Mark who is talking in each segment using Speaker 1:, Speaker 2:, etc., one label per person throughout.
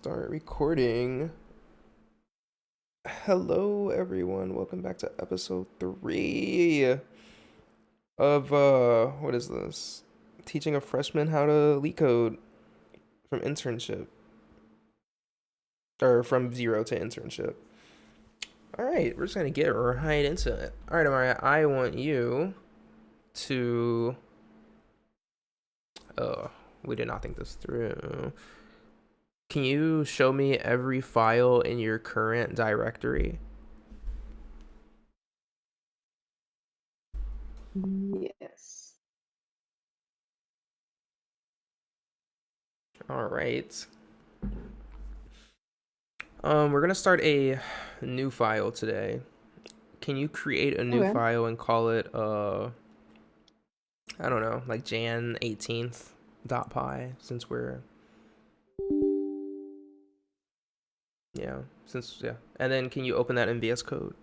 Speaker 1: Start recording. Hello, everyone. Welcome back to episode 3 of what is this? Teaching a freshman how to LeetCode from internship or from zero to internship. All right, we're just gonna get right into it. All right, Amaria, I want you to. Oh, we did not think this through. Can you show me every file in your current directory?
Speaker 2: Yes.
Speaker 1: All right. We're gonna start a new file today. Can you create a new
Speaker 2: Okay.
Speaker 1: file and call it I don't know, like Jan 18th dot py since we're yeah, since yeah. And then can you open that in VS Code?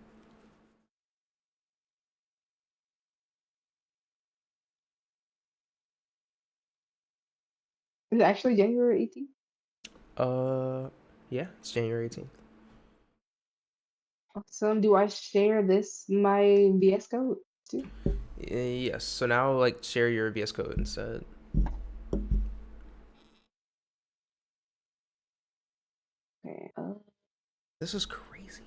Speaker 2: Is it actually January 18th?
Speaker 1: Uh yeah, it's January 18th.
Speaker 2: Awesome. Do I share my VS Code too?
Speaker 1: Yes. So now like share your VS Code instead.
Speaker 2: Okay.
Speaker 1: This is crazy.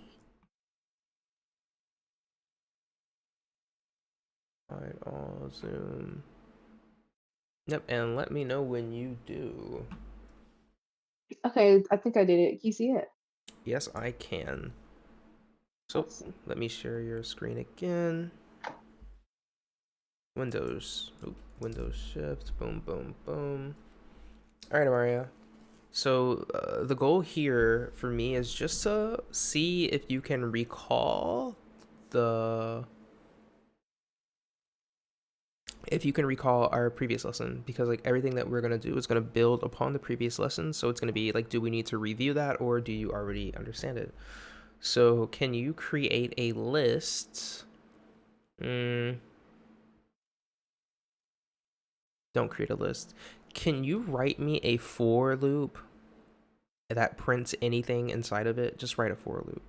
Speaker 1: Alright, I'll zoom. Yep, and let me know when you do.
Speaker 2: okay, I think I did it. Can you see it?
Speaker 1: Yes, I can. So
Speaker 2: Awesome.
Speaker 1: let me share your screen again. Windows, Windows Shift, boom, boom, boom. All right, Maria. So the goal here for me is just to see if you can recall the our previous lesson, because like everything that we're going to do is going to build upon the previous lesson. So it's going to be like, do we need to review that or do you already understand it? So can you create a list? Don't create a list. Can you write me a for loop that prints anything inside of it? Just write a for loop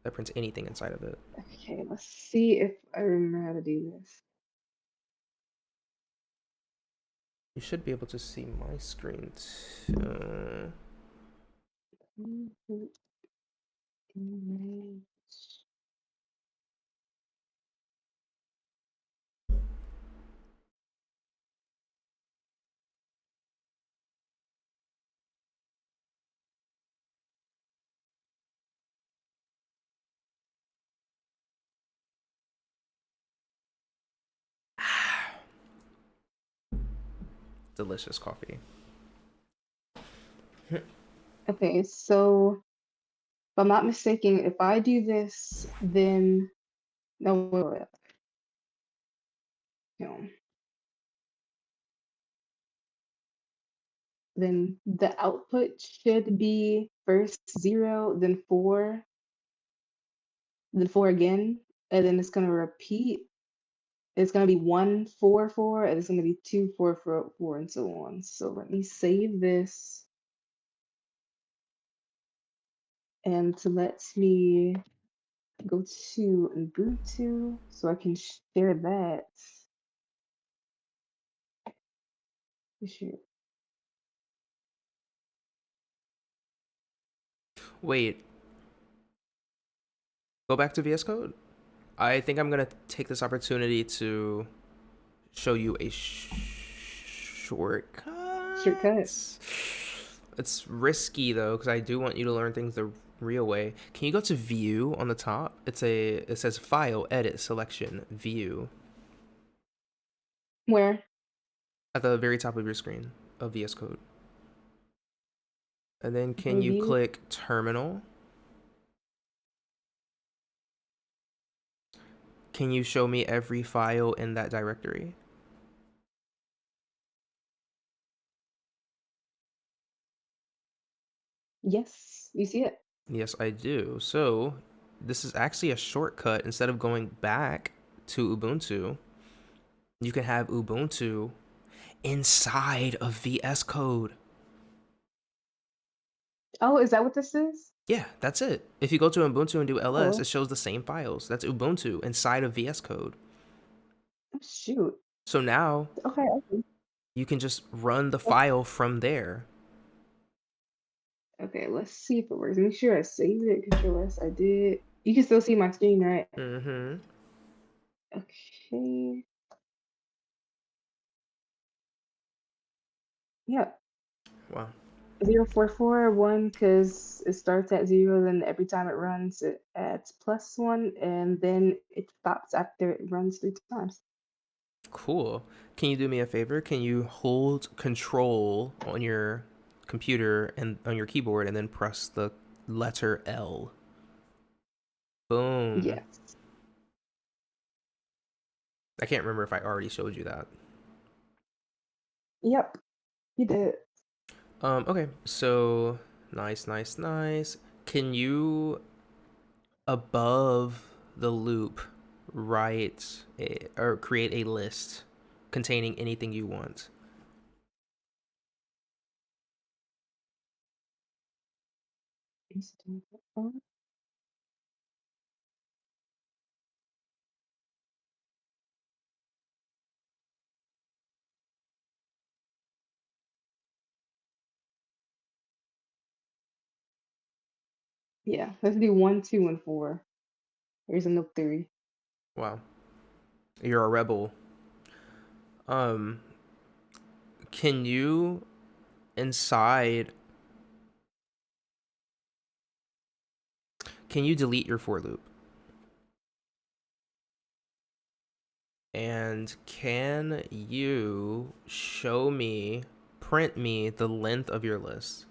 Speaker 1: that prints anything inside of it.
Speaker 2: Okay, let's see if I remember how to do this.
Speaker 1: You should be able to see my screen too. Delicious coffee.
Speaker 2: Okay, so if I'm not mistaken, if I do this, then no, wait. No. Then the output should be first 0, then 4, then 4 again, and then it's gonna repeat. It's gonna be 1, 4, 4, and it's gonna be 2, 4, 4, 4, and so on. So let me save this, and to let me go to Ubuntu so I can share that. Sure.
Speaker 1: Wait, go back to VS Code. I think I'm gonna take this opportunity to show you a shortcut.
Speaker 2: Shortcut.
Speaker 1: It's risky though, because I do want you to learn things the real way. Can you go to View on the top? It says File, Edit, Selection, View
Speaker 2: Where?
Speaker 1: at the very top of your screen of VS Code. And then can you
Speaker 2: Review.
Speaker 1: click Terminal? Can you show me every file in that directory?
Speaker 2: Yes, you see it.
Speaker 1: Yes, I do. So this is actually a shortcut. Instead of going back to Ubuntu, you can have Ubuntu inside of VS Code.
Speaker 2: Oh, is that what this is?
Speaker 1: Yeah, that's it. If you go to Ubuntu and do ls,
Speaker 2: Oh,
Speaker 1: it shows the same files. That's Ubuntu inside of VS Code.
Speaker 2: oh shoot.
Speaker 1: So now
Speaker 2: Okay, okay.
Speaker 1: you can just run the file from there.
Speaker 2: Okay, let's see if it works. Make sure I saved it. Control S, I did. You can still see my screen, right?
Speaker 1: Mm-hmm.
Speaker 2: Okay. Yeah.
Speaker 1: Wow.
Speaker 2: 0441 because it starts at 0, then every time it runs, it adds +1, and then it stops after it runs 3 times.
Speaker 1: Cool. Can you do me a favor? Can you hold control on your computer and on your keyboard and then press the letter L? Boom.
Speaker 2: Yes.
Speaker 1: I can't remember if I already showed you that.
Speaker 2: Yep, you did.
Speaker 1: Okay, so nice, nice, nice. Can you above the loop write or create a list containing anything you want?
Speaker 2: Yeah, let's do 1, 2, and 4. There's no 3.
Speaker 1: Wow, you're a rebel. Um, can you inside? Can you delete your for loop? And can you show me, print me the length of your list?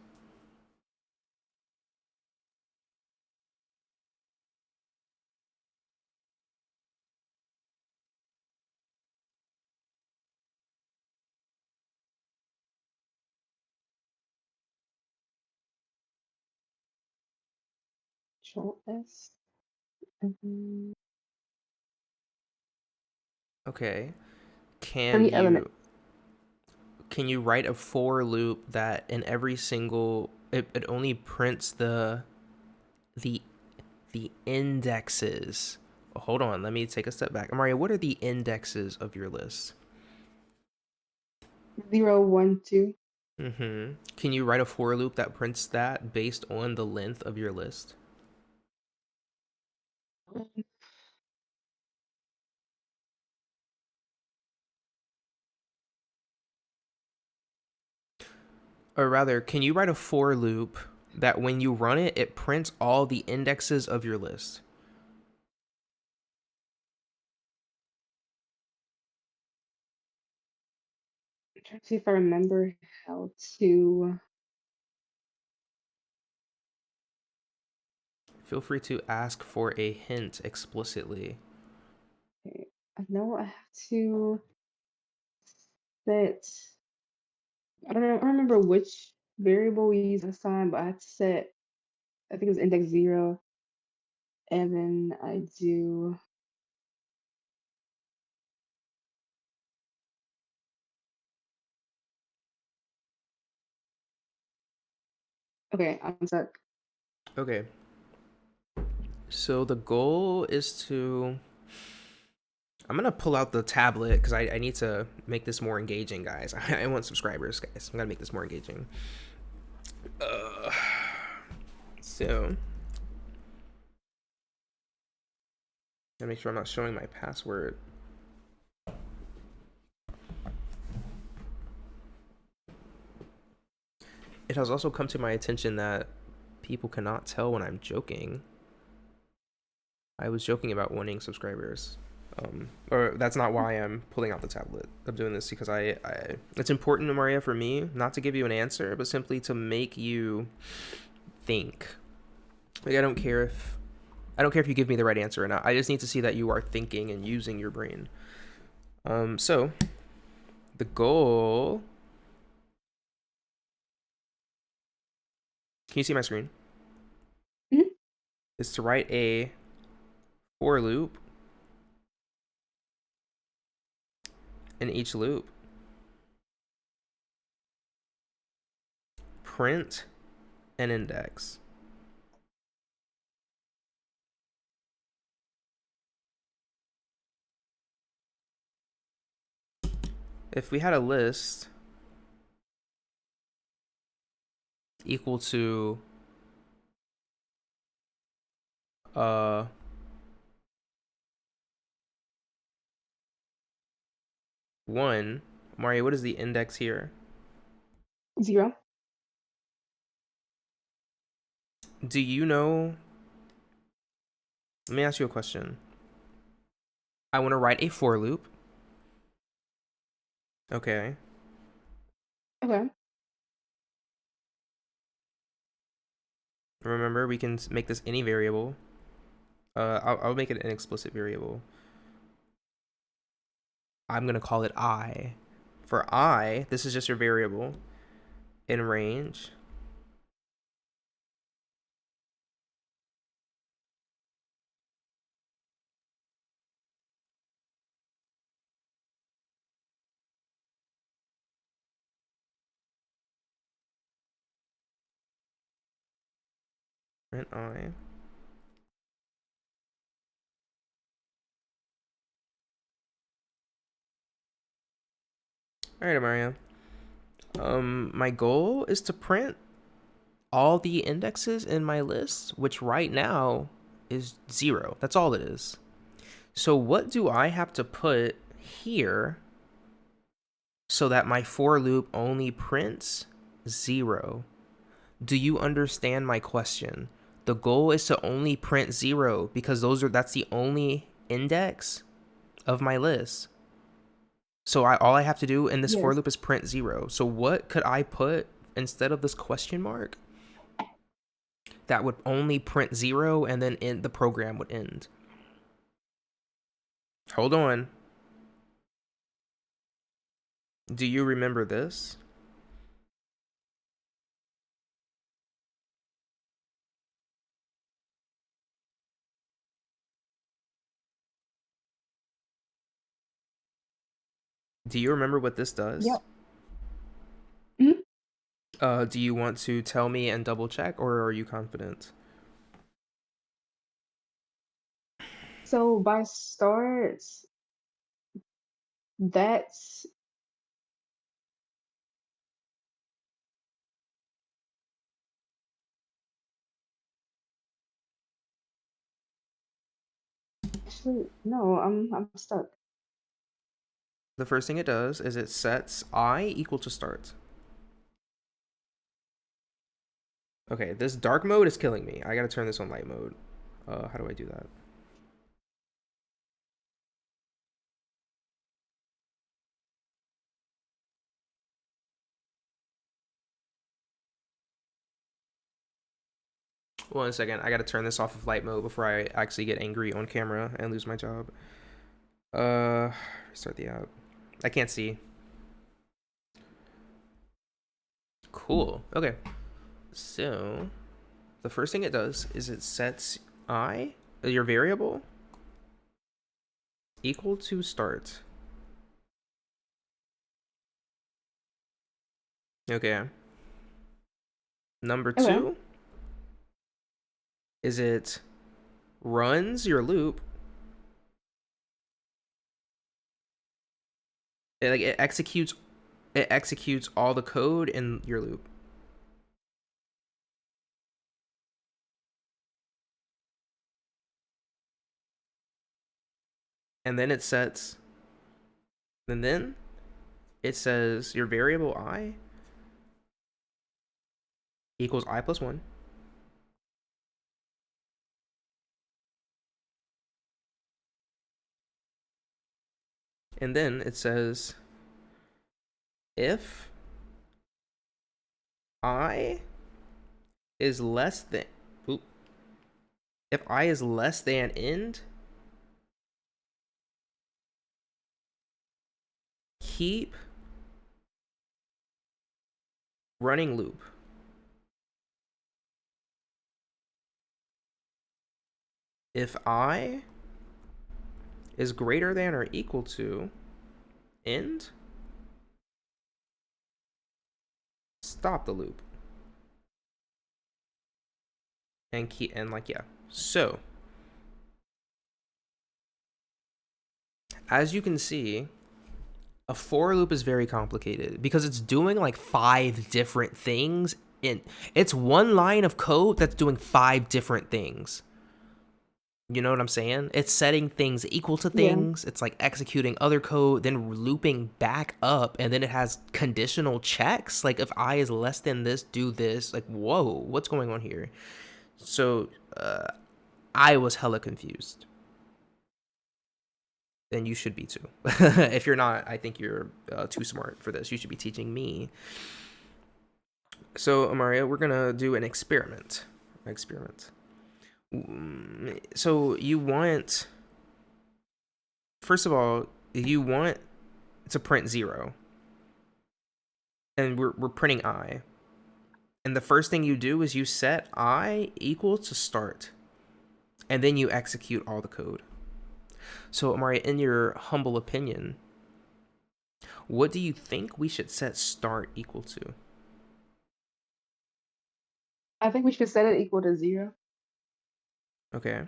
Speaker 2: Control S. Mhm.
Speaker 1: Okay.
Speaker 2: How
Speaker 1: Can
Speaker 2: many elements?
Speaker 1: you can you write a for loop that in every single it only prints the the indexes. Hold on, let me take a step back. Maria, what are the indexes of your list?
Speaker 2: 0, 1, 2.
Speaker 1: Mm-hmm. Can you write a for loop that prints that based on the length of your list? Or rather, can you write a for loop that when you run it, it prints all the indexes of your list?
Speaker 2: I'm trying to see if I remember how to.
Speaker 1: Feel free to ask for a hint explicitly.
Speaker 2: Okay, I know I have to set. I don't remember which variable we used this time, but I had to set. I think it was index 0, and then I do. Okay, I'm stuck.
Speaker 1: Okay, so the goal is to. I'm gonna pull out the tablet because I need to make this more engaging, guys. I want subscribers, guys. I'm gonna make this more engaging. Uh, so, gotta make sure I'm not showing my password. It has also come to my attention that people cannot tell when I'm joking. I was joking about wanting subscribers. Or that's not why I'm pulling out the tablet. I'm doing this because it's important, Maria, for me not to give you an answer, but simply to make you think. Like I don't care if you give me the right answer or not. I just need to see that you are thinking and using your brain. So the goal. Can you see my screen?
Speaker 2: Mhm.
Speaker 1: Is to write a for loop in each loop. Print an index. If we had a list equal to uh 1, Mario, what is the index here?
Speaker 2: 0.
Speaker 1: Do you know? Let me ask you a question. I want to write a for loop. Okay.
Speaker 2: Okay.
Speaker 1: Remember, we can make this any variable. I'll make it an explicit variable. I'm gonna call it I. For I, this is just your variable in range. Print I. All right, Mario. My goal is to print all the indexes in my list, which right now is 0. That's all it is. So what do I have to put here so that my for loop only prints 0? Do you understand my question? The goal is to only print 0 because that's the only index of my list. So all I have to do in this for
Speaker 2: Yes.
Speaker 1: loop is print 0. So what could I put instead of this question mark that would only print 0 and then the program would end? Hold on. Do you remember this? Do you remember what this does?
Speaker 2: Yep. Mhm.
Speaker 1: Do you want to tell me and double check, or are you confident?
Speaker 2: So by starts, that's actually no, I'm stuck.
Speaker 1: The first thing it does is it sets I equal to start. Okay, this dark mode is killing me. I gotta turn this on light mode. How do I do that? One second, I gotta turn this off of light mode before I actually get angry on camera and lose my job. Restart the app. I can't see. Cool. Okay. So, the first thing it does is it sets I, your variable, equal to start. Okay. Number
Speaker 2: Okay.
Speaker 1: 2 is it runs your loop. It executes all the code in your loop. And then it says your variable I equals I plus 1. And then it says if I is less than oop, if I is less than end, keep running loop. If I is greater than or equal to end, stop the loop. and yeah. So as you can see, a for loop is very complicated because it's doing like 5 different things. It's one line of code that's doing 5 different things. You know what I'm saying? It's setting things equal to
Speaker 2: Yeah.
Speaker 1: things. It's like executing other code, then looping back up, and then it has conditional checks. Like if I is less than this, do this. Like, whoa, what's going on here? So I was hella confused. And you should be too. If you're not, I think you're too smart for this. You should be teaching me. So, Amaria, we're gonna do an experiment. So you want, first of all, you want to print 0, and we're printing I. And the first thing you do is you set I equal to start, and then you execute all the code. So, Amaria, in your humble opinion, what do you think we should set start equal to?
Speaker 2: I think we should set it equal to 0.
Speaker 1: Okay.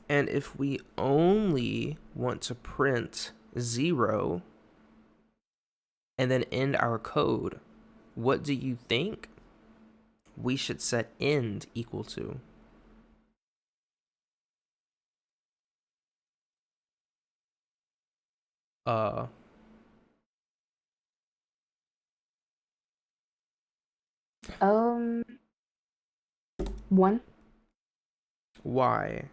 Speaker 1: And if we only want to print 0 and then end our code, what do you think we should set end equal to? Uh,
Speaker 2: 1.
Speaker 1: why?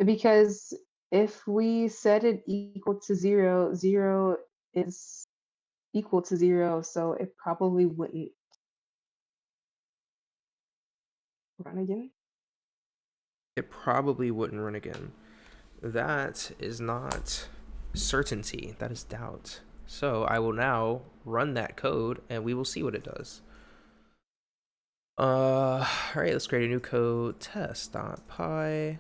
Speaker 2: Because if we set it equal to 0, 0 is equal to 0, so it probably wouldn't run again.
Speaker 1: It probably wouldn't run again. That is not certainty, that is doubt. So I will now run that code and we will see what it does. All right, let's create a new code, test.py.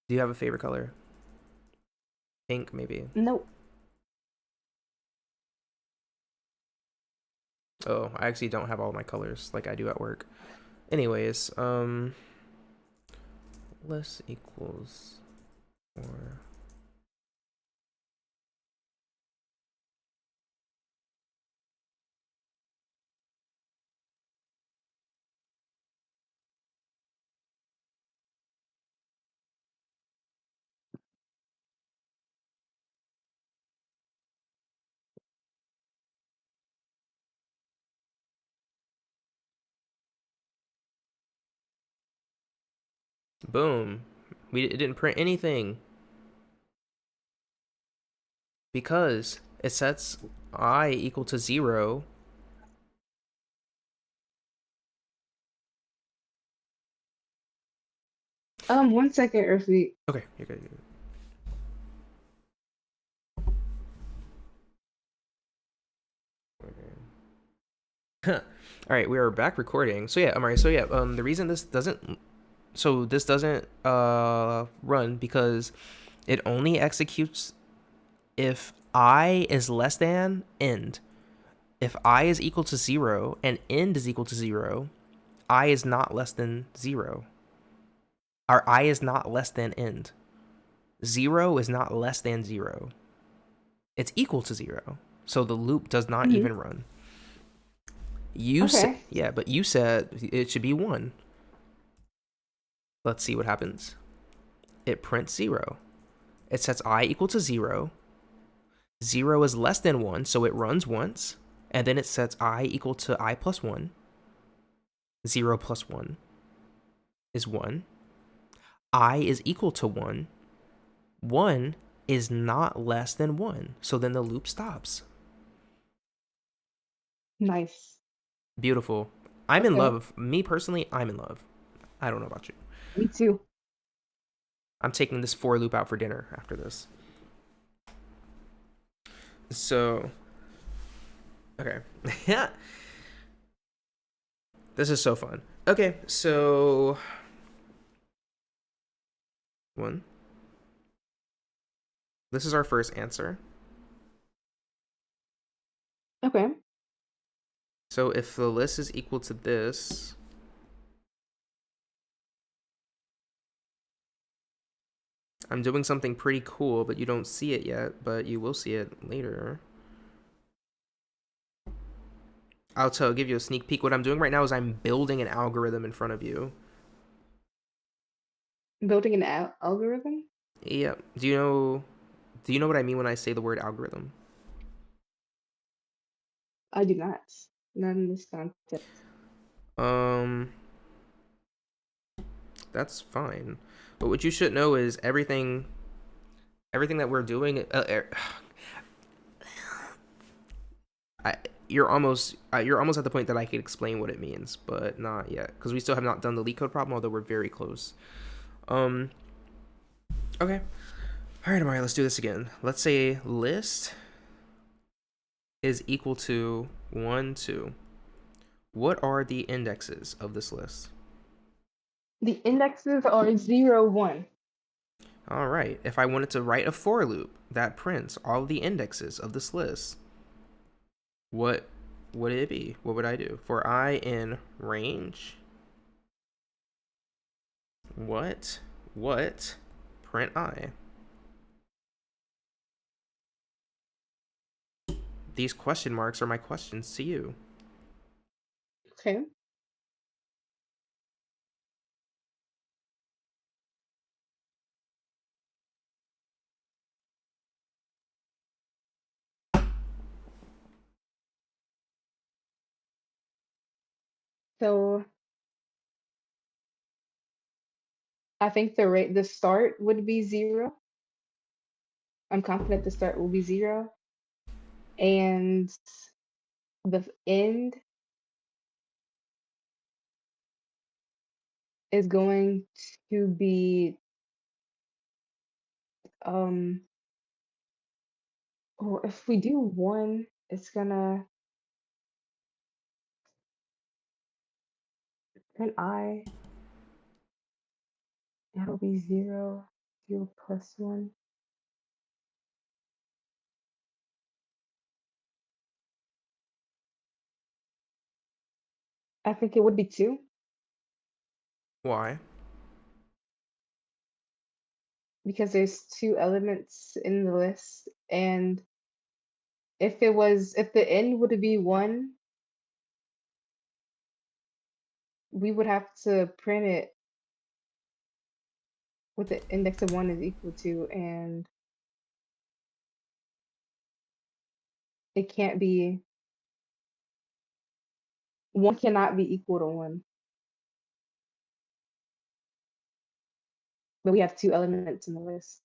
Speaker 1: Do you have a favorite color? Pink, maybe.
Speaker 2: Nope.
Speaker 1: Oh, I actually don't have all my colors like I do at work. Anyways, less equals or boom. It didn't print anything because it sets I equal to 0.
Speaker 2: 1 second, Earthly.
Speaker 1: Okay, you're good. All right, we are back recording. So yeah, Amari. So yeah, the reason this doesn't run because it only executes if I is less than end. If I is equal to 0 and end is equal to 0, I is not less than 0. Our I is not less than end. 0 is not less than 0. It's equal to 0. So the loop does not
Speaker 2: Hmm.
Speaker 1: even run. You said,
Speaker 2: Okay.
Speaker 1: yeah, but you said it should be 1. Let's see what happens. It prints 0. It sets I equal to 0. 0 is less than 1, so it runs once. And then it sets I equal to I plus 1. 0 plus 1 is 1. I is equal to 1. 1 is not less than 1. So then the loop stops.
Speaker 2: Nice.
Speaker 1: Beautiful. I'm in
Speaker 2: Okay.
Speaker 1: love. Me personally, I'm in love. I don't know about you.
Speaker 2: Me too.
Speaker 1: I'm taking this for loop out for dinner after this. So, okay. Yeah. This is so fun. Okay, so one. This is our first answer.
Speaker 2: Okay.
Speaker 1: So if the list is equal to this, I'm doing something pretty cool, but you don't see it yet, but you will see it later. Give you a sneak peek. What I'm doing right now is I'm building an algorithm in front of you.
Speaker 2: Building an algorithm?
Speaker 1: Yep. Do you know what I mean when I say the word algorithm?
Speaker 2: I do not. Not in this context.
Speaker 1: Um, that's fine. But what you should know is everything that we're doing. I, you're almost at the point that I could explain what it means, but not yet because we still have not done the LeetCode problem, although we're very close. Um, okay. All right, Amari, let's do this again. Let's say list is equal to 1, 2. What are the indexes of this list?
Speaker 2: The indexes are 0, 1.
Speaker 1: All right. If I wanted to write a for loop that prints all the indexes of this list, what would it be? What would I do? For I in range, what print I? These question marks are my questions to you.
Speaker 2: Okay. So I think the start would be 0. I'm confident the start will be 0. And the end is going to be um or if we do 1, it's gonna print I, that'll be 0, 0 plus 1. I think it would be 2
Speaker 1: Why?
Speaker 2: because there's 2 elements in the list. And if the end would be 1, we would have to print it with the index of 1 is equal to, and it can't be 1 cannot be equal to 1. But we have 2 elements in the list.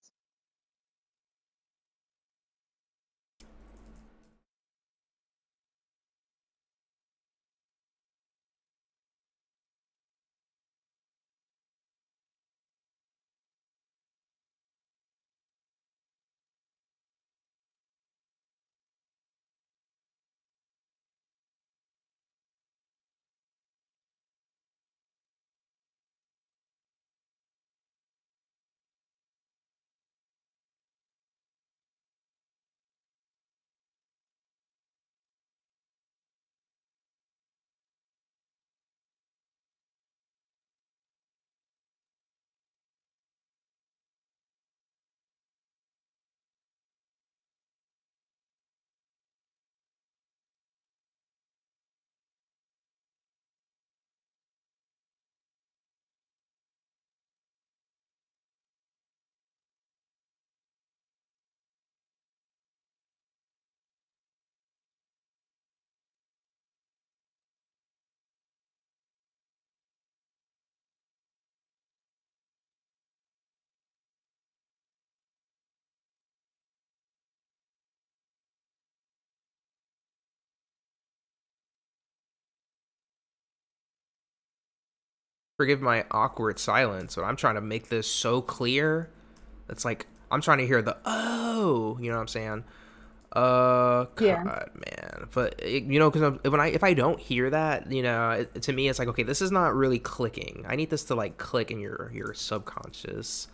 Speaker 1: Forgive my awkward silence, but I'm trying to make this so clear. It's like I'm trying to hear the oh, you know what I'm saying?
Speaker 2: Yeah.
Speaker 1: God, man. But you know, because if I don't hear that, you know, to me it's like okay, this is not really clicking. I need this to like click in your subconscious.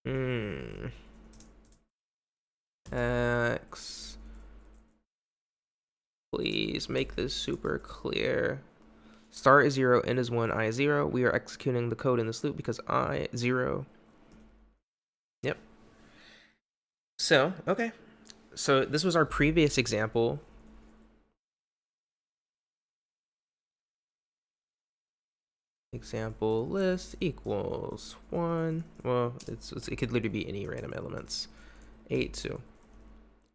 Speaker 1: Hmm. X. Please make this super clear. Start is 0, end is 1, I is 0. We are executing the code in this loop because I 0. Yep. So, okay. So this was our previous example. Example list equals 1. Well, it could literally be any random elements. 8, 2.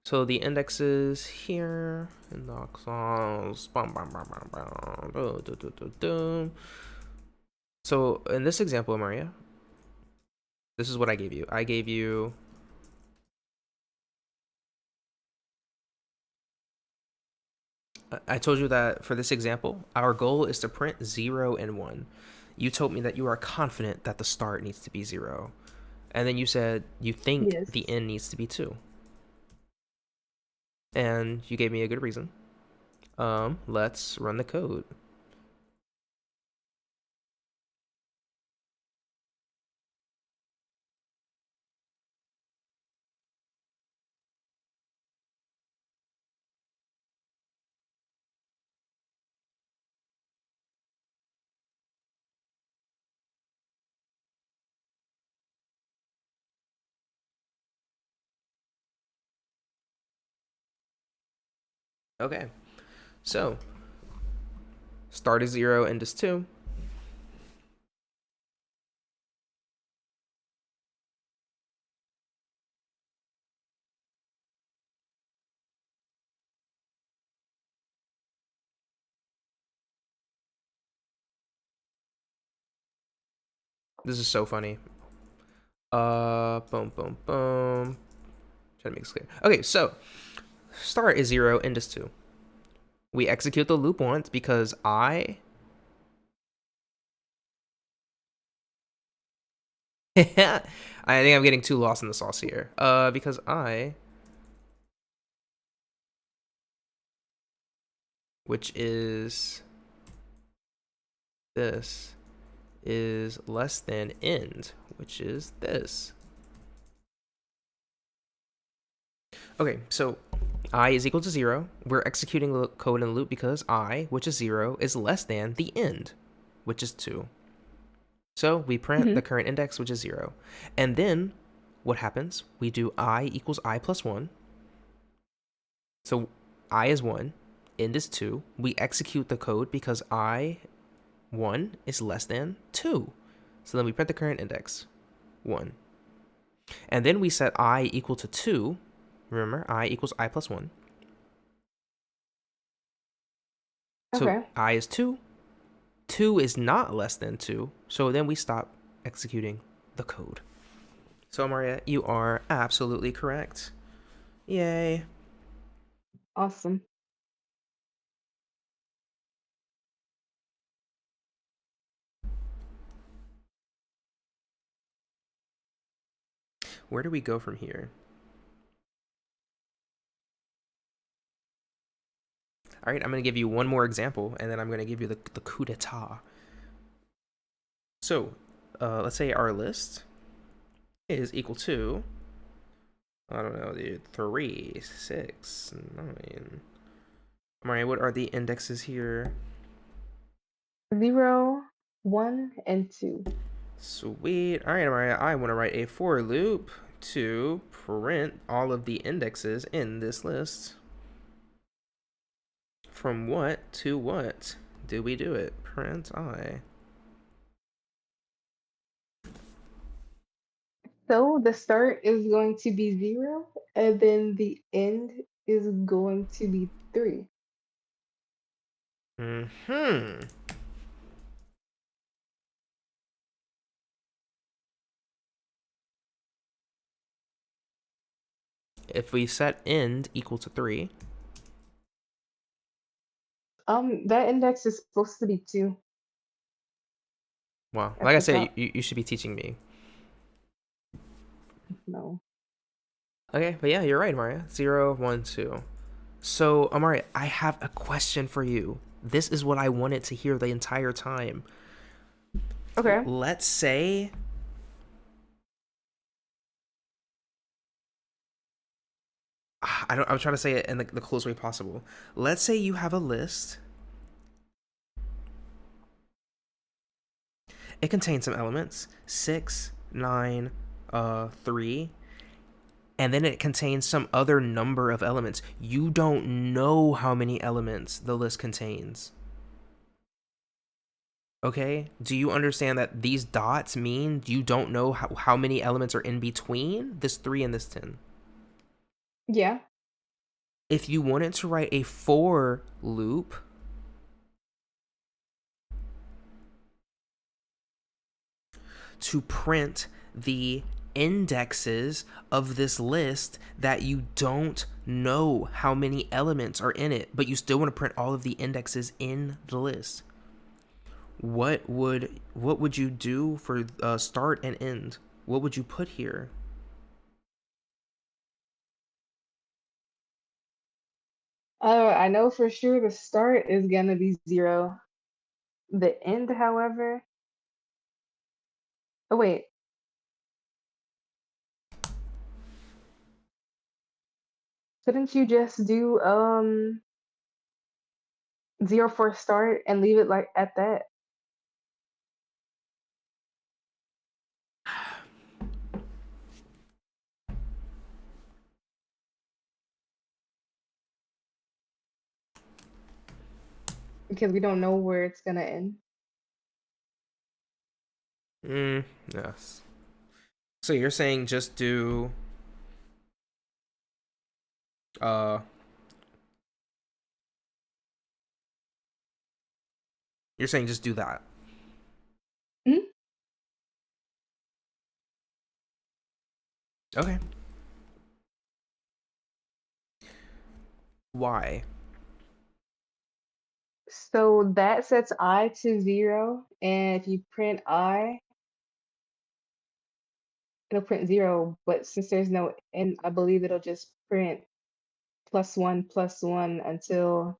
Speaker 1: So the indexes here, indexes, bum, bum, bum, bum, bum, boom, dum, dum, dum, dum. So in this example, Maria, this is what I gave you. I gave you I told you that for this example, our goal is to print 0 and 1. You told me that you are confident that the start needs to be 0. And then you said you think
Speaker 2: Yes.
Speaker 1: the end needs to be 2. And you gave me a good reason. Let's run the code. Okay, so start is 0, end is 2. This is so funny. Boom, boom, boom. Try to make this clear. Okay, so start is 0, end is 2. We execute the loop once because I I think I'm getting too lost in the sauce here. Because I, which is this, is less than end, which is this. Okay, so I is equal to 0. We're executing the code in the loop because I, which is 0, is less than the end, which is 2. So we print the
Speaker 2: Hmm.
Speaker 1: current index, which is 0. And then what happens? We do I equals I plus 1. So I is 1, end is 2. We execute the code because I 1 is less than 2. So then we print the current index, 1. And then we set I equal to 2. Remember, I equals I plus 1. So
Speaker 2: Okay.
Speaker 1: I is 2. 2 is not less than 2. So then we stop executing the code. So, Maria, you are absolutely correct. Yay.
Speaker 2: Awesome.
Speaker 1: Where do we go from here? All right, I'm going to give you one more example, and then I'm going to give you the coup d'etat. So, let's say our list is equal to, I don't know, dude, 3, 6, 9. Maria, what are the indexes here?
Speaker 2: 0, 1, and 2.
Speaker 1: Sweet. All right, Maria, I want to write a for loop to print all of the indexes in this list. From what to what do we do it? Print I.
Speaker 2: So the start is going to be 0, and then the end is going to be 3.
Speaker 1: Hmm. If we set end equal to 3,
Speaker 2: That index is supposed to be 2.
Speaker 1: Wow.
Speaker 2: at
Speaker 1: Like I
Speaker 2: the
Speaker 1: said,
Speaker 2: top.
Speaker 1: you should be teaching me.
Speaker 2: No.
Speaker 1: Okay, but yeah, you're right, Maria. 0, 1, 2. So, Amari, I have a question for you. This is what I wanted to hear the entire time.
Speaker 2: Okay.
Speaker 1: Let's say I'm trying to say it in the closest way possible. Let's say you have a list. It contains some elements, 6, 9, 3, and then it contains some other number of elements. You don't know how many elements the list contains. Okay? Do you understand that these dots mean you don't know how many elements are in between this 3 and this 10?
Speaker 2: Yeah.
Speaker 1: If you wanted to write a for loop, to print the indexes of this list that you don't know how many elements are in it, but you still want to print all of the indexes in the list. What would you do for start and end? What would you put here?
Speaker 2: I know for sure the start is gonna be 0. The end, however, oh wait, couldn't you just do 0 for start and leave it like at that? Because we don't know where it's gonna end.
Speaker 1: Yes. So you're saying just do uh you're saying just do that.
Speaker 2: Mhm.
Speaker 1: Okay. Why?
Speaker 2: So that sets I to 0, and if you print I, it'll print 0. But since there's no end, I believe it'll just print plus one until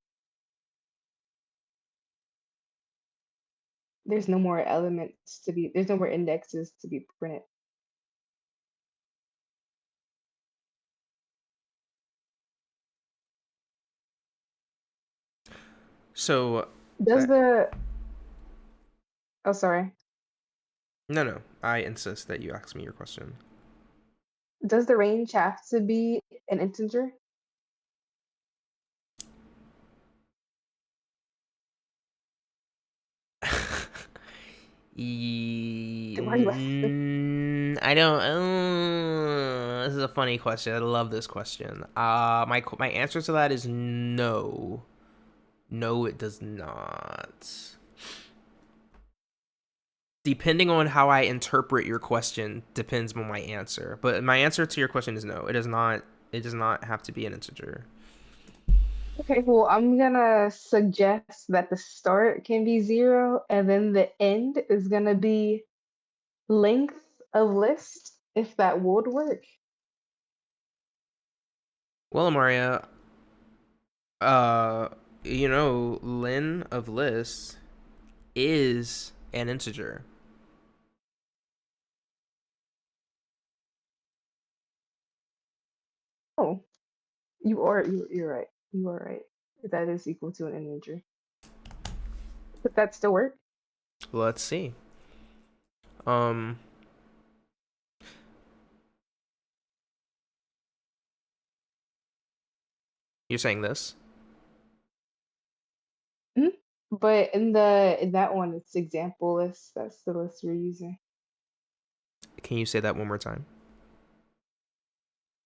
Speaker 2: there's no more elements to be, there's no more indexes to be printed.
Speaker 1: So
Speaker 2: Does the, oh, sorry.
Speaker 1: no, I insist that you ask me your question.
Speaker 2: Does the range have to be an integer? Why are you laughing?
Speaker 1: I don't. This is a funny question. I love this question. My answer to that is no. No, it does not. Depending on how I interpret your question, depends on my answer. But my answer to your question is no. It does not. It does not have to be an integer.
Speaker 2: Okay, well, I'm gonna suggest that the start can be 0, and then the end is gonna be length of list, if that would work.
Speaker 1: Well, Amaria, len of list is an integer.
Speaker 2: Oh, you're right. You are right. That is equal to an integer. But that still work?
Speaker 1: Let's see. Um, you're saying this?
Speaker 2: Mhm. But in that one, it's example list. That's the list we're using.
Speaker 1: Can you say that one more time?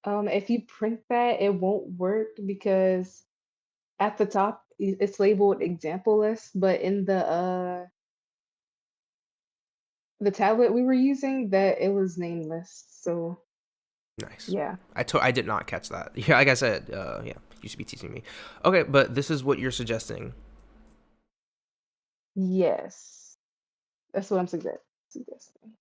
Speaker 2: If you print that, it won't work because at the top it's labeled example list, but in the tablet we were using, that it was named list. So
Speaker 1: Nice.
Speaker 2: yeah.
Speaker 1: I did not catch that. Yeah, like I said, yeah, you should be teaching me. Okay, but this is what you're suggesting.
Speaker 2: Yes. That's what I'm suggesting. Suggesting.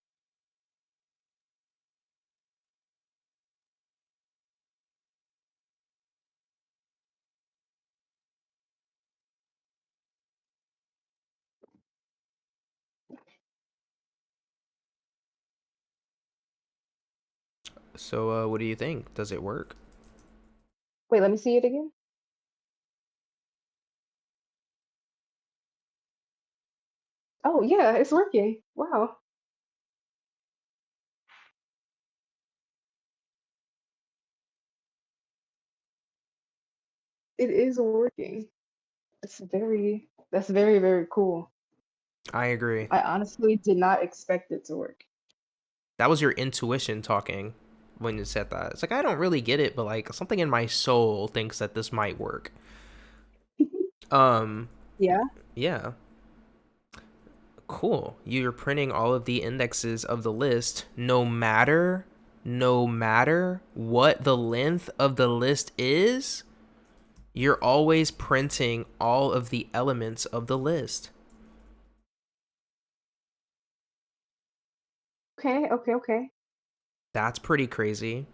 Speaker 1: So, what do you think? Does it work?
Speaker 2: Wait, let me see it again. Oh yeah, it's working. Wow, it is working. That's very, very cool.
Speaker 1: I agree.
Speaker 2: I honestly did not expect it to work.
Speaker 1: That was your intuition talking when you said that. It's like I don't really get it, but like something in my soul thinks that this might work. Um,
Speaker 2: Yeah.
Speaker 1: yeah. Cool. You're printing all of the indexes of the list no matter what the length of the list is, you're always printing all of the elements of the list.
Speaker 2: Okay, okay, okay.
Speaker 1: That's pretty crazy.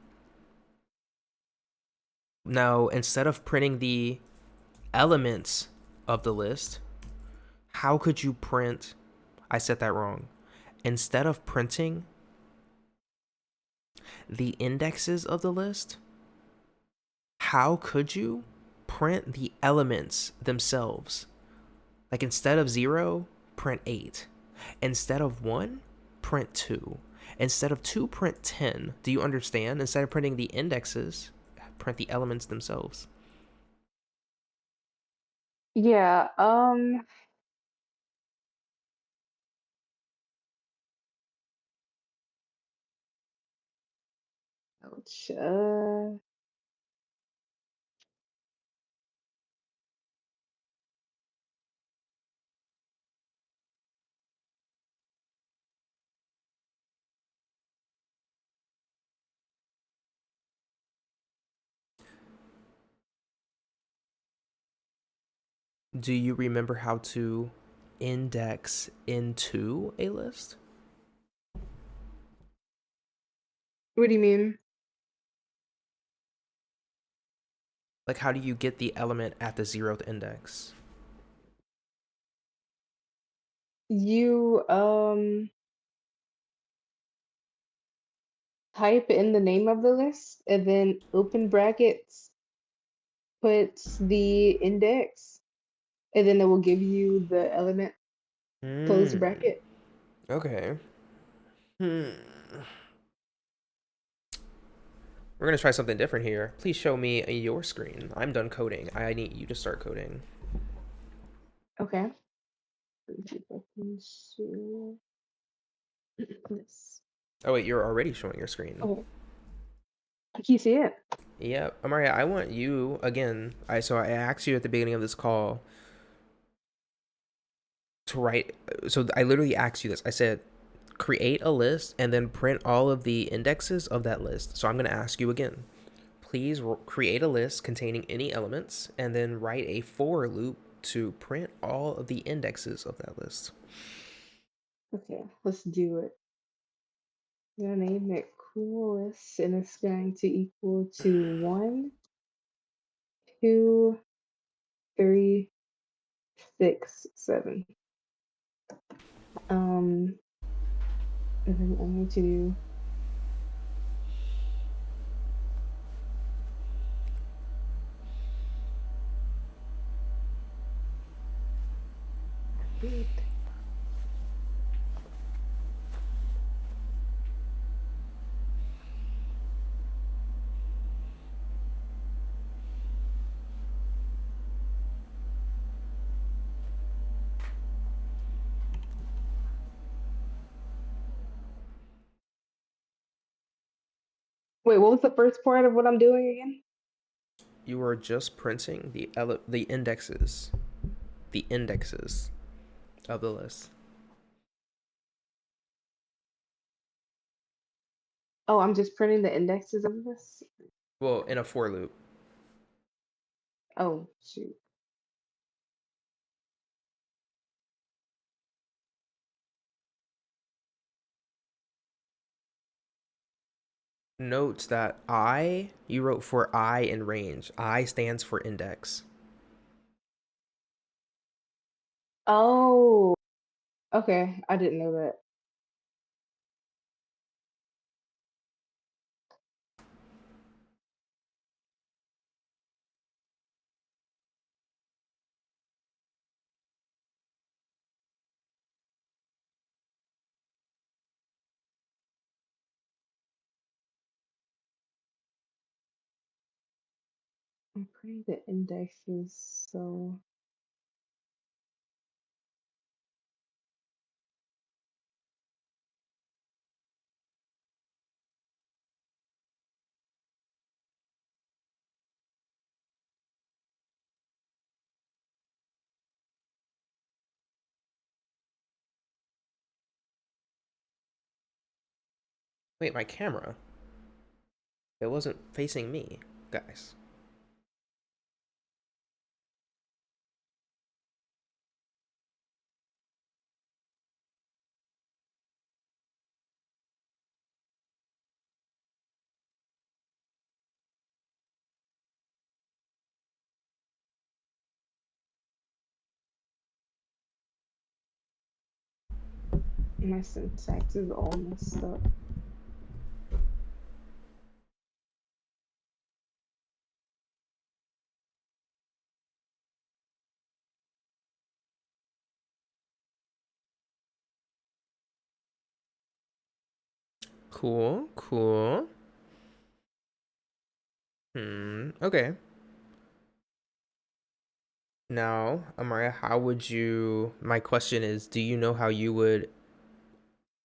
Speaker 1: Now, instead of printing the elements of the list, how could you print? I said that wrong. Instead of printing the indexes of the list, how could you print the elements themselves? Like instead of 0, print 8. Instead of 1, print 2. Instead of 2, print 10. Do you understand? Instead of printing the indexes, print the elements themselves.
Speaker 2: Yeah, ouch.
Speaker 1: Do you remember how to index into a list?
Speaker 2: What do you mean?
Speaker 1: Like, how do you get the element at the 0th index?
Speaker 2: You type in the name of the list and then open brackets puts the index and then it will give you the element close
Speaker 1: Hmm.
Speaker 2: bracket.
Speaker 1: Okay. Hmm. We're gonna try something different here. Please show me your screen. I'm done coding. I need you to start coding.
Speaker 2: Okay. Let me see if I can show this.
Speaker 1: Oh wait, you're already showing your screen.
Speaker 2: Okay. Can you see it?
Speaker 1: Yeah, Amaria, I want you again. I asked you at the beginning of this call to write. So I literally asked you this. I said, create a list and then print all of the indexes of that list. So I'm gonna ask you again. Please create a list containing any elements and then write a for loop to print all of the indexes of that list.
Speaker 2: Okay, let's do it. I'm gonna name it coolest and it's going to equal to 1, 2, 3, 6, 7. And then I'm going to do it. Wait, what was the first part of what I'm doing again?
Speaker 1: You are just printing the indexes of the list.
Speaker 2: Oh, I'm just printing the indexes of this.
Speaker 1: Well, in a for loop.
Speaker 2: Oh, shoot.
Speaker 1: Note that I, you wrote for I in range. I stands for index.
Speaker 2: Oh, okay. I didn't know that. I'm pretty the indexes, so
Speaker 1: Wait, my camera. It wasn't facing me, guys.
Speaker 2: my syntax is all messed up.
Speaker 1: Cool, cool. Okay. Now, Amaria, how would you? My question is, do you know how you would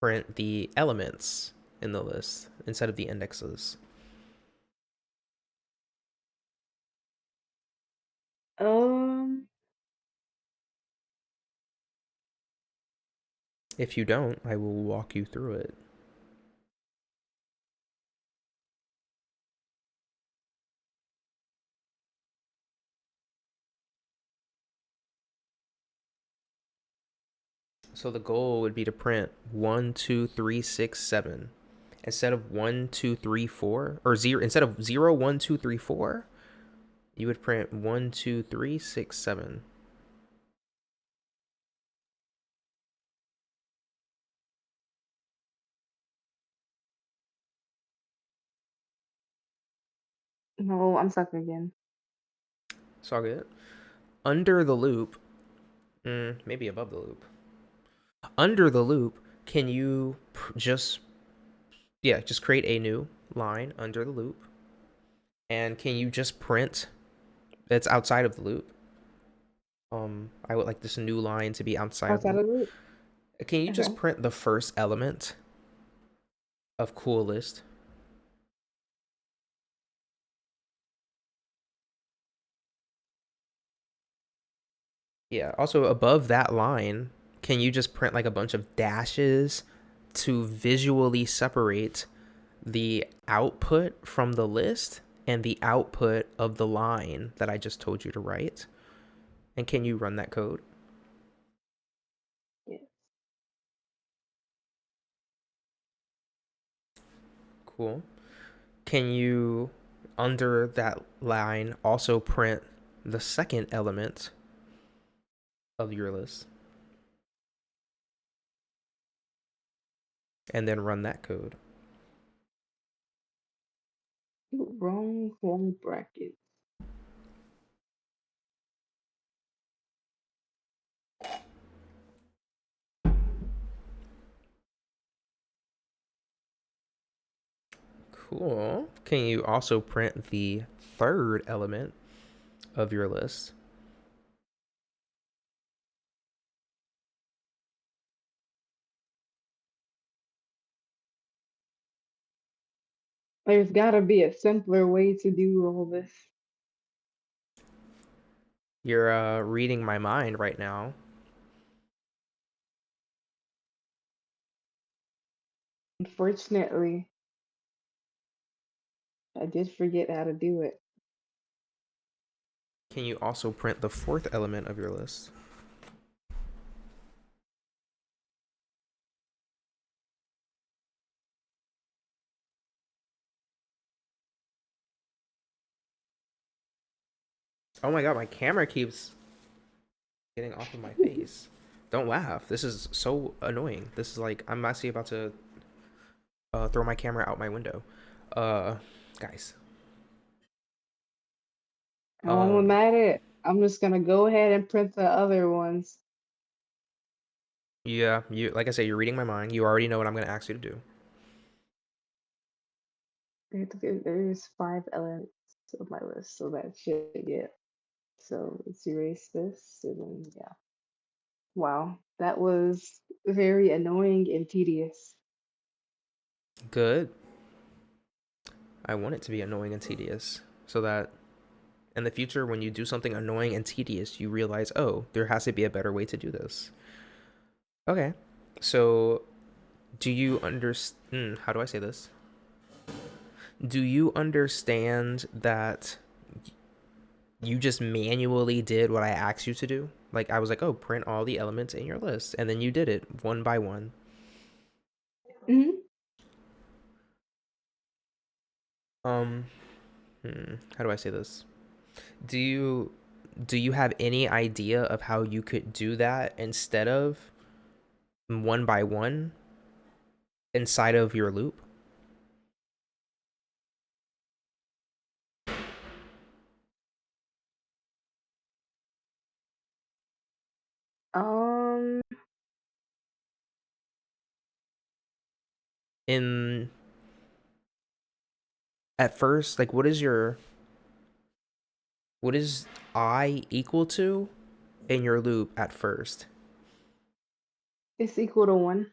Speaker 1: print the elements in the list instead of the indexes?
Speaker 2: Um,
Speaker 1: If you don't, I will walk you through it. So the goal would be to print 1, 2, 3, 6, 7 instead of 1, 2, 3, 4 or zero. Instead of 0, 1, 2, 3, 4, you would print 1, 2, 3, 6, 7.
Speaker 2: no, I'm stuck again.
Speaker 1: It's all good. Under the loop, maybe above the loop. Under the loop, can you just create a new line under the loop, and can you just print that's outside of the loop? I would like this new line to be outside of the
Speaker 2: Outside
Speaker 1: loop.
Speaker 2: of the loop.
Speaker 1: Can you
Speaker 2: Okay.
Speaker 1: just print the first element of cool list? Yeah. Also, above that line, can you just print like a bunch of dashes to visually separate the output from the list and the output of the line that I just told you to write? And can you run that code?
Speaker 2: Yes.
Speaker 1: Cool. Can you, under that line, also print the second element of your list and then run that code?
Speaker 2: Wrong bracket.
Speaker 1: Cool. Can you also print the third element of your list?
Speaker 2: There's gotta be a simpler way to do all this.
Speaker 1: You're reading my mind right now.
Speaker 2: Unfortunately, I did forget how to do it.
Speaker 1: Can you also print the fourth element of your list? Oh my god, my camera keeps getting off of my face. Don't laugh. This is so annoying. This is like I'm actually about to throw my camera out my window. Uh, guys.
Speaker 2: I'm
Speaker 1: Um,
Speaker 2: at it. I'm just gonna go ahead and print the other ones.
Speaker 1: yeah, you like I said, you're reading my mind. You already know what I'm gonna ask you to do.
Speaker 2: There's 5 elements of my list, so that should get. So let's erase this, and then yeah. Wow, that was very annoying and tedious.
Speaker 1: Good. I want it to be annoying and tedious, so that in the future, when you do something annoying and tedious, you realize, oh, there has to be a better way to do this. Okay. So, do you understand? How do I say this? Do you understand that you just manually did what I asked you to do? Like, I was like, oh, print all the elements in your list. And then you did it one by one.
Speaker 2: Hmm.
Speaker 1: Um, how do I say this? Do you do you have any idea of how you could do that instead of one by one inside of your loop?
Speaker 2: Um,
Speaker 1: In at first, like what is I equal to in your loop at first?
Speaker 2: it's equal to 1.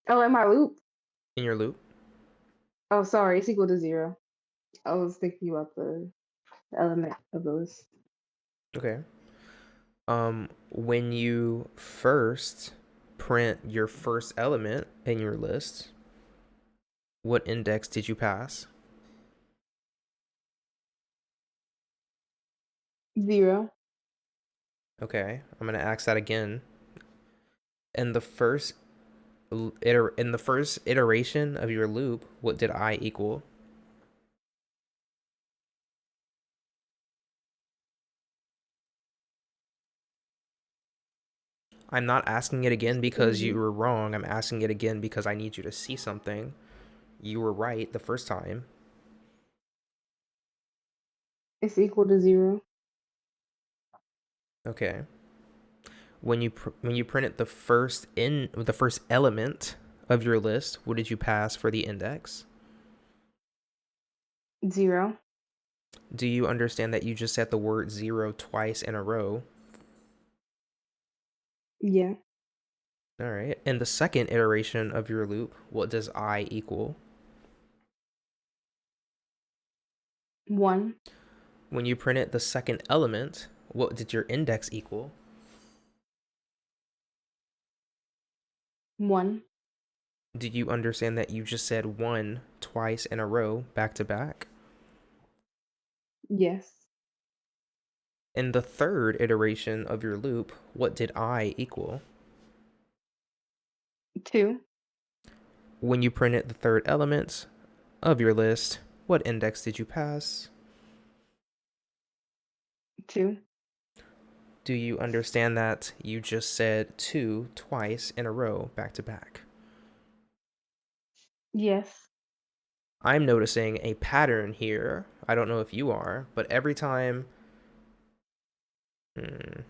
Speaker 2: Oh, in my loop.
Speaker 1: In your loop?
Speaker 2: Oh, sorry, it's equal to 0. I was thinking about the element of those.
Speaker 1: Okay. When you first print your first element in your list, what index did you pass?
Speaker 2: 0.
Speaker 1: Okay, I'm gonna ask that again. In the first in the first iteration of your loop, what did I equal? I'm not asking it again because you were wrong. I'm asking it again because I need you to see something. You were right the first time.
Speaker 2: It's equal to 0.
Speaker 1: Okay. When you printed the first element of your list, what did you pass for the index?
Speaker 2: 0.
Speaker 1: Do you understand that you just said the word zero twice in a row?
Speaker 2: Yeah.
Speaker 1: All right. In the second iteration of your loop, what does I equal?
Speaker 2: 1.
Speaker 1: When you printed the second element, what did your index equal?
Speaker 2: 1.
Speaker 1: Do you understand that you just said one twice in a row, back to back?
Speaker 2: Yes.
Speaker 1: In the third iteration of your loop, what did I equal?
Speaker 2: 2.
Speaker 1: When you printed the third element of your list, what index did you pass?
Speaker 2: 2.
Speaker 1: Do you understand that you just said two twice in a row, back to back?
Speaker 2: Yes.
Speaker 1: I'm noticing a pattern here. I don't know if you are, but every time. Hmm,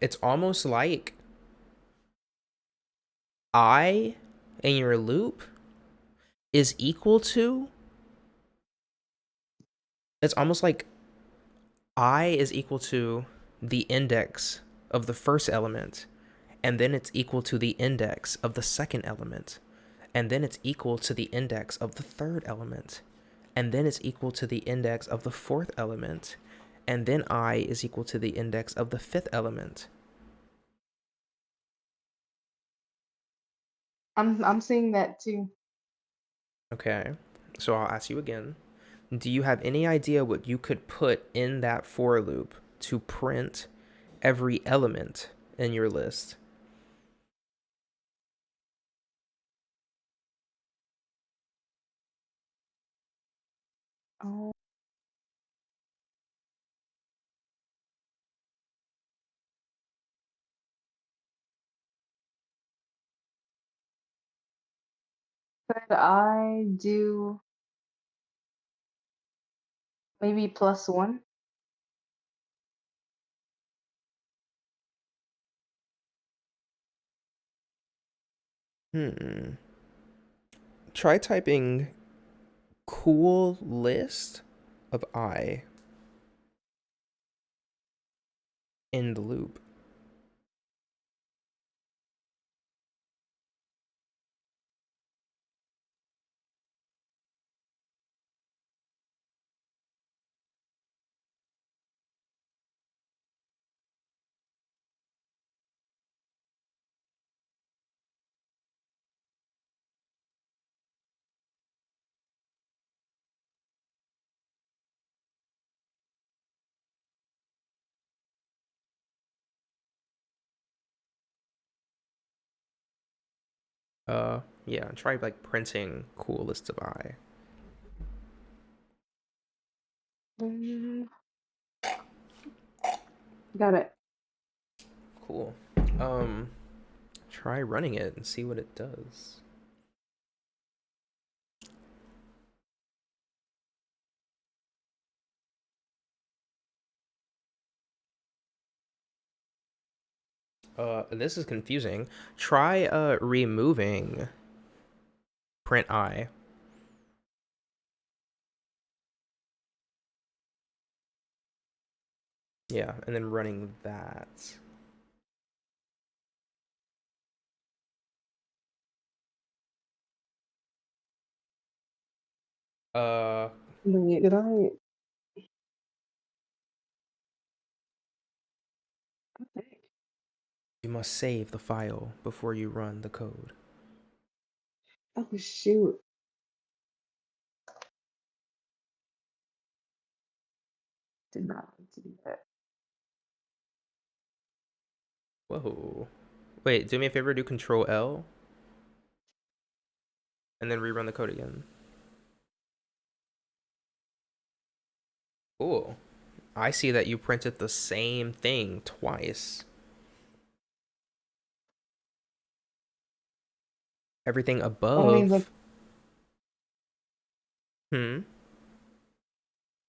Speaker 1: it's almost like I in your loop is equal to. It's almost like I is equal to the index of the first element, and then it's equal to the index of the second element, and then it's equal to the index of the third element, and then it's equal to the index of the fourth element, and then I is equal to the index of the fifth element.
Speaker 2: I'm seeing that too.
Speaker 1: Okay, so I'll ask you again. Do you have any idea what you could put in that for loop to print every element in your list?
Speaker 2: Oh, could I do maybe +1?
Speaker 1: Hmm. Try typing cool list of I in the loop. Yeah, try like printing cool list of I.
Speaker 2: Mm, got it.
Speaker 1: Cool. Um, Try running it and see what it does. This is confusing. Try removing print I. Yeah, and then running that. Uh,
Speaker 2: Wait, did I? Okay.
Speaker 1: you must save the file before you run the code.
Speaker 2: Oh shoot. Did not want to do that.
Speaker 1: Whoa. Wait, do me a favor, do Control L and then rerun the code again. Cool. I see that you printed the same thing twice. Everything
Speaker 2: Oh, I mean, like,
Speaker 1: above. Hmm.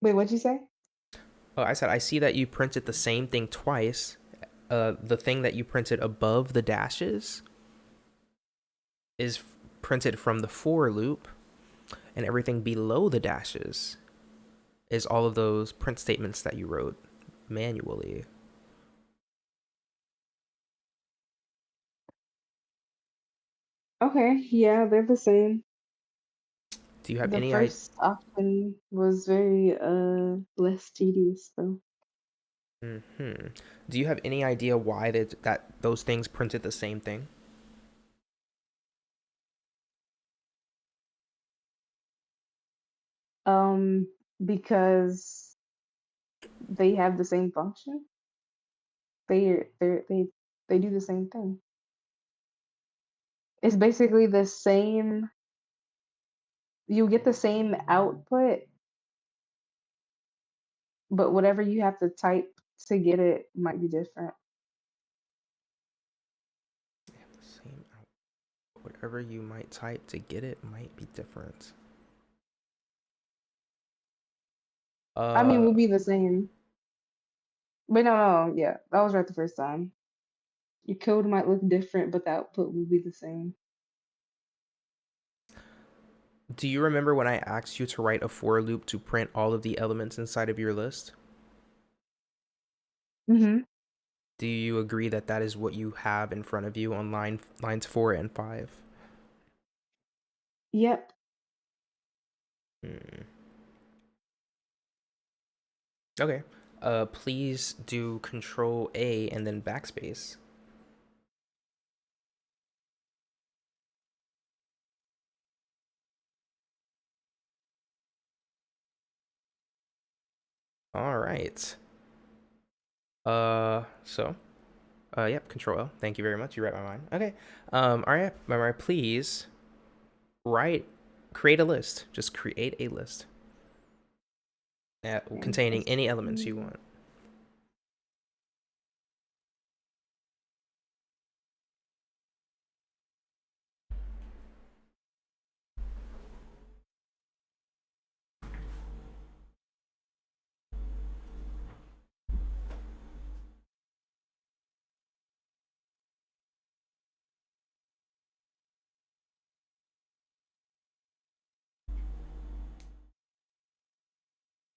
Speaker 2: wait, what'd you say?
Speaker 1: Oh, I said I see that you printed the same thing twice. The thing that you printed above the dashes is printed from the for loop, and everything below the dashes is all of those print statements that you wrote manually.
Speaker 2: Okay, yeah, they're the same.
Speaker 1: Do you have
Speaker 2: The
Speaker 1: any
Speaker 2: first option was very less tedious though.
Speaker 1: Mm-hmm. Do you have any idea why that those things printed the same thing?
Speaker 2: Um, because they have the same function. They do the same thing. It's basically the same. You get the same output, but whatever you have to type to get it might be different.
Speaker 1: They have the same output. Whatever you might type to get it might be different.
Speaker 2: I mean,
Speaker 1: Uh,
Speaker 2: will be the same. But no, yeah, that was right the first time. Your code might look different, but the output will be the same.
Speaker 1: do you remember when I asked you to write a for loop to print all of the elements inside of your list?
Speaker 2: Mm-hmm.
Speaker 1: Do you agree that that is what you have in front of you on lines 4 and 5?
Speaker 2: Yep.
Speaker 1: Hmm. Okay. Please do Control A and then backspace. All right. So yep, Control L. Thank you very much. You read my mind. Okay. All right, Mara, please write, create a list. Just create a list.
Speaker 2: And
Speaker 1: containing
Speaker 2: let's
Speaker 1: any elements you
Speaker 2: see.
Speaker 1: want.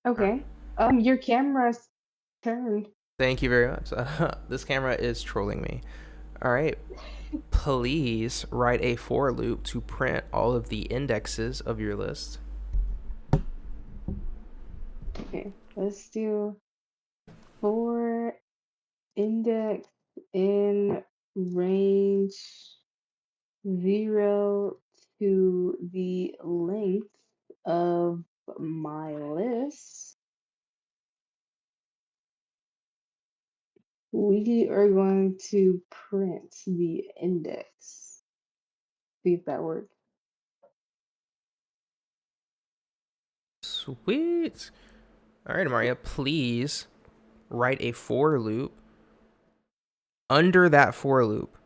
Speaker 2: Okay. Your camera's turned.
Speaker 1: Thank you very much. This camera is trolling me. All right. Please write a for loop to print all of the indexes of your list.
Speaker 2: Okay, let's do for index in range 0 to the length of my list. We are going to print the index. See if that works.
Speaker 1: Sweet. All right, Maria, please write a for loop. Under that for loop,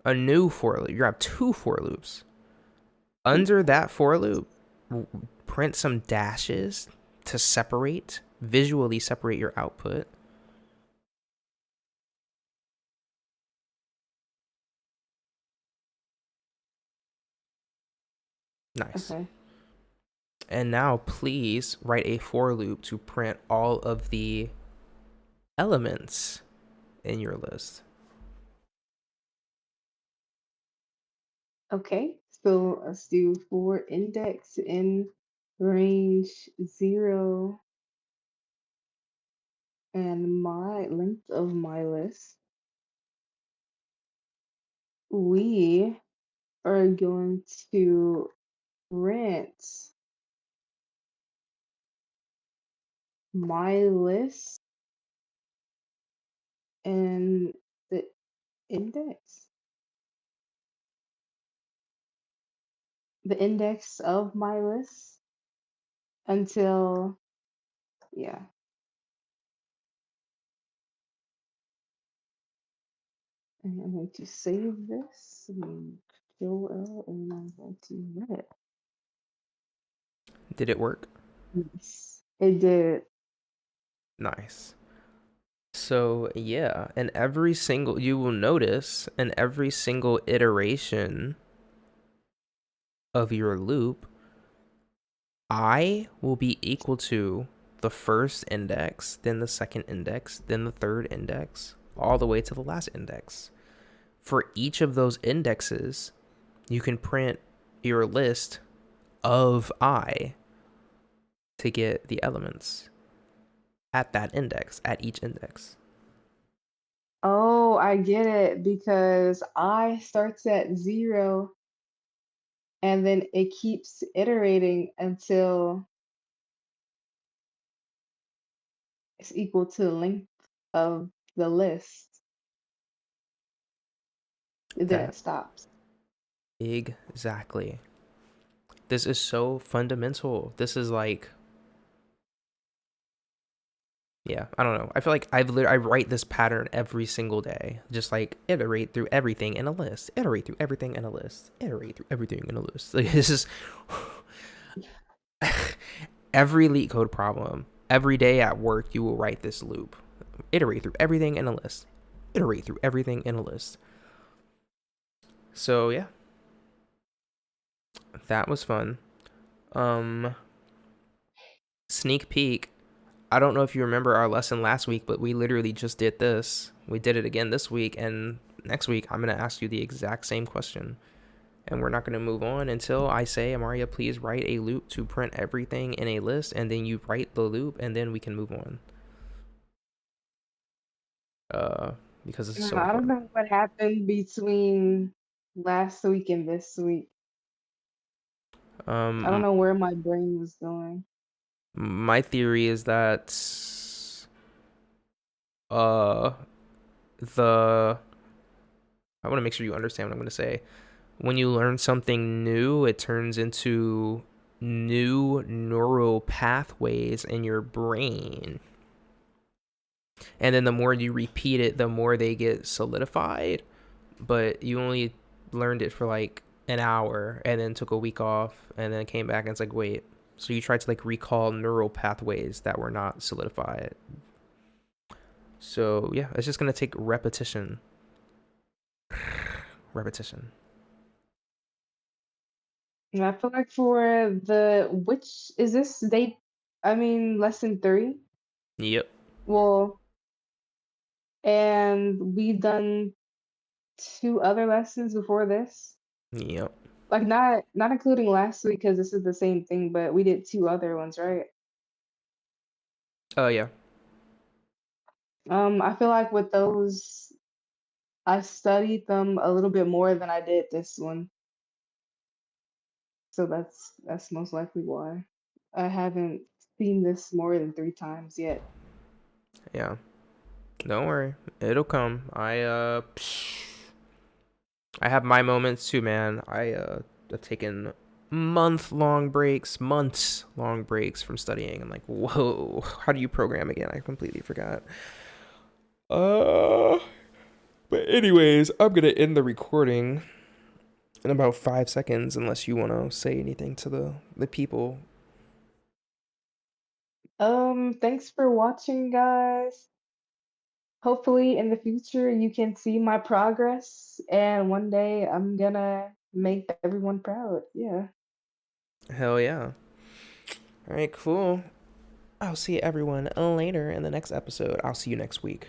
Speaker 1: a new for loop. You have two for loops. Under that for loop, print some dashes to visually separate your output. Nice.
Speaker 2: Okay.
Speaker 1: And now please write a for loop to print all of the elements in your list.
Speaker 2: Okay, so let's do for index in range 0 and my length of my list. We are going to print my list and the index, the index of my list until, yeah. And I'm going to save this, Control L, and I'm going to run it.
Speaker 1: Did it work?
Speaker 2: Yes, it did.
Speaker 1: Nice. So, yeah, you will notice in every single iteration of your loop, I will be equal to the first index, then the second index, then the third index, all the way to the last index. For each of those indexes, you can print your list of I to get the elements at that index, at each index.
Speaker 2: Oh, I get it because I starts at 0 and then it keeps iterating until it's equal to the length of the list. Then
Speaker 1: That
Speaker 2: it stops.
Speaker 1: exactly. This is so fundamental. This is like, yeah, I don't know. I feel like I write this pattern every single day. Just like iterate through everything in a list. Iterate through everything in a list. Iterate through everything in a list. Like this is every LeetCode problem. Every day at work, you will write this loop. Iterate through everything in a list. Iterate through everything in a list. So yeah, that was fun. Um, Sneak peek. I don't know if you remember our lesson last week, but we literally just did this. We did it again this week, and next week I'm gonna ask you the exact same question. And we're not gonna move on until I say, Amaria, please write a loop to print everything in a list, and then you write the loop, and then we can move on. Because this is so
Speaker 2: I don't
Speaker 1: important.
Speaker 2: know what happened between last week and this week. I don't
Speaker 1: Um,
Speaker 2: know where my brain was going.
Speaker 1: my theory is that uh the I want to make sure you understand what I'm gonna say. When you learn something new, it turns into new neural pathways in your brain. And then the more you repeat it, the more they get solidified. But you only learned it for like an hour and then took a week off and then came back and it's like, wait. So you tried to like recall neural pathways that were not solidified. So yeah, it's just gonna take repetition. Repetition.
Speaker 2: And I feel like for the which is this day, I mean lesson 3.
Speaker 1: Yep.
Speaker 2: Well, and we've done 2 other lessons before this.
Speaker 1: Yep.
Speaker 2: Like not including last week because this is the same thing, but we did 2 other ones, right?
Speaker 1: Oh yeah.
Speaker 2: I feel like with those, I studied them a little bit more than I did this one. So that's most likely why. I haven't seen this more than 3 times yet.
Speaker 1: Yeah. Don't worry. It'll come. I have my moments too, man. I've taken months long breaks from studying. I'm like, whoa, how do you program again? I completely forgot. Uh, but anyways, I'm gonna end the recording in about 5 seconds, unless you wanna say anything to the people.
Speaker 2: Thanks for watching, guys. Hopefully in the future you can see my progress and one day I'm gonna make everyone proud. Yeah.
Speaker 1: Hell yeah. All right, cool. I'll see everyone later in the next episode. I'll see you next week.